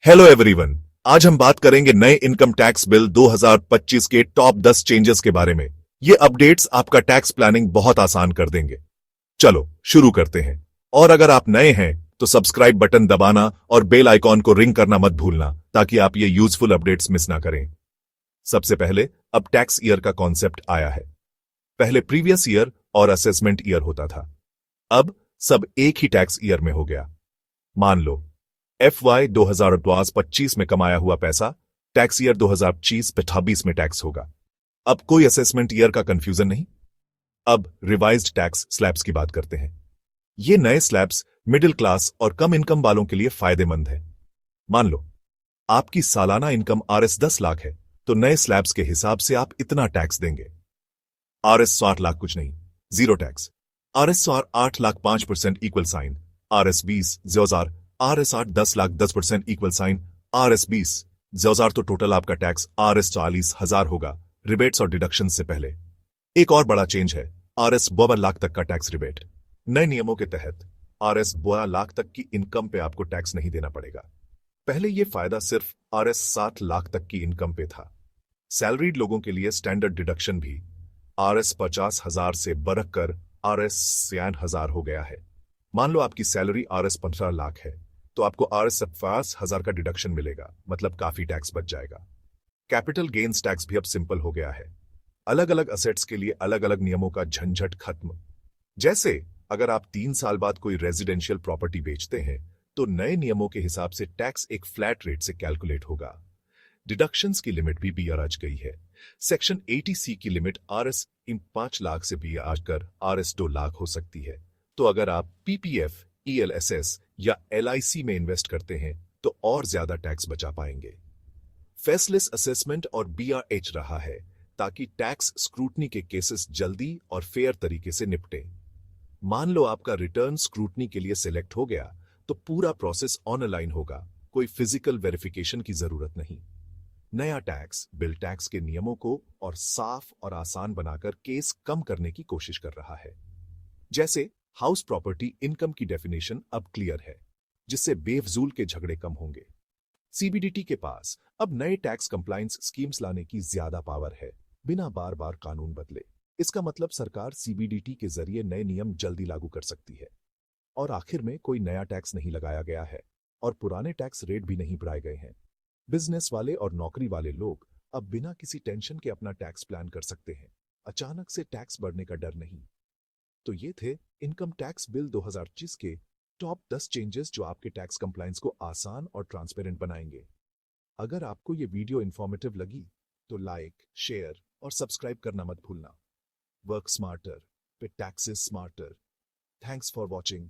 Hello everyone. आज हम बात करेंगे नए इनकम टैक्स बिल 2025 के टॉप 10 चेंजेस के बारे में। ये अपडेट्स आपका टैक्स प्लानिंग बहुत आसान कर देंगे। चलो शुरू करते हैं। और अगर आप नए हैं तो सब्सक्राइब बटन दबाना और बेल आइकॉन को रिंग करना मत भूलना ताकि आप ये यूजफुल अपडेट्स मिस ना करें। सबसे पहले अब टैक्स ईयर का कॉन्सेप्ट आया है। पहले प्रीवियस ईयर और असेसमेंट ईयर होता था, अब सब एक ही टैक्स ईयर में हो गया। मान लो FY 2025 में कमाया हुआ पैसा टैक्स ईयर 2025-26 में टैक्स होगा। अब कोई असेसमेंट ईयर का कंफ्यूजन नहीं। अब रिवाइज्ड टैक्स स्लैब्स की बात करते हैं। ये नए स्लैब्स मिडिल क्लास और कम इनकम वालों के लिए फायदेमंद है। मान लो आपकी सालाना इनकम RS 10 लाख है तो नए स्लैब्स के हिसाब से आप इतना टैक्स देंगे। RS 60 लाख कुछ नहीं, zero tax. RS 8 lakh 5% equal sign, RS 20,000, RS 8 10 lakh 10% equal sign, RS 20,000 तो टोटल आपका टैक्स RS 40,000 होगा, रिबेट्स और डिडक्शन से पहले। एक और बड़ा चेंज है RS 52 लाख तक का टैक्स रिबेट। नए नियमों के तहत RS 52 लाख तक की इनकम पे आपको टैक्स नहीं देना पड़ेगा। पहले यह फायदा सिर्फ RS 60 लाख तक की इनकम पे था। सैलरीड लोगों के लिए स्टैंडर्ड डिडक्शन भी RS 50,000 से बढ़कर RS 63,000 हो गया है। मान लो आपकी सैलरी RS 15 लाख है तो आपको RS 57,000 का डिडक्शन मिलेगा, मतलब काफी टैक्स बच जाएगा। कैपिटल गेन्स टैक्स भी अब सिंपल हो गया है। अलग अलग असेट्स के लिए अलग अलग नियमों का झंझट खत्म। जैसे अगर आप 3 साल बाद कोई रेजिडेंशियल प्रॉपर्टी बेचते हैं तो नए नियमों के हिसाब से टैक्स एक फ्लैट रेट से कैलकुलेट होगा। डिडक्शंस की लिमिट भी बढ़ गई है। सेक्शन 80C की लिमिट RS 5 लाख से भी आकर RS 2 लाख हो सकती है। तो अगर आप PPF, ELSS या LIC में इन्वेस्ट करते हैं तो और ज्यादा टैक्स बचा पाएंगे। फेसलेस असेसमेंट और BRH रहा है ताकि टैक्स स्क्रूटनी के केसेस जल्दी और फेयर तरीके से निपटे। मान लो आपका रिटर्न स्क्रूटनी के लिए सिलेक्ट हो गया तो पूरा प्रोसेस ऑनलाइन होगा, कोई फिजिकल वेरिफिकेशन की जरूरत नहीं। नया टैक्स बिल टैक्स के नियमों को और साफ और आसान बनाकर केस कम करने की कोशिश कर रहा है। जैसे हाउस प्रॉपर्टी इनकम की डेफिनेशन अब क्लियर है, जिससे बेफजूल के झगड़े कम होंगे। CBDT के पास अब नए टैक्स कंप्लायंस स्कीम्स लाने की ज्यादा पावर है, बिना बार बार कानून बदले। इसका मतलब सरकार CBDT के जरिए नए नियम जल्दी लागू कर सकती है। और आखिर में कोई नया टैक्स नहीं लगाया गया है और पुराने टैक्स रेट भी नहीं बढ़ाए गए हैं। बिजनेस वाले और नौकरी वाले लोग अब बिना किसी टेंशन के अपना टैक्स प्लान कर सकते हैं। अचानक से टैक्स बढ़ने का डर नहीं। तो ये थे इनकम टैक्स बिल 2025 के टॉप 10 चेंजेस जो आपके टैक्स कंप्लायंस को आसान और ट्रांसपेरेंट बनाएंगे। अगर आपको ये वीडियो इंफॉर्मेटिव लगी तो लाइक, शेयर और सब्सक्राइब करना मत भूलना। वर्क स्मार्टर पे taxes smarter. Thanks for watching.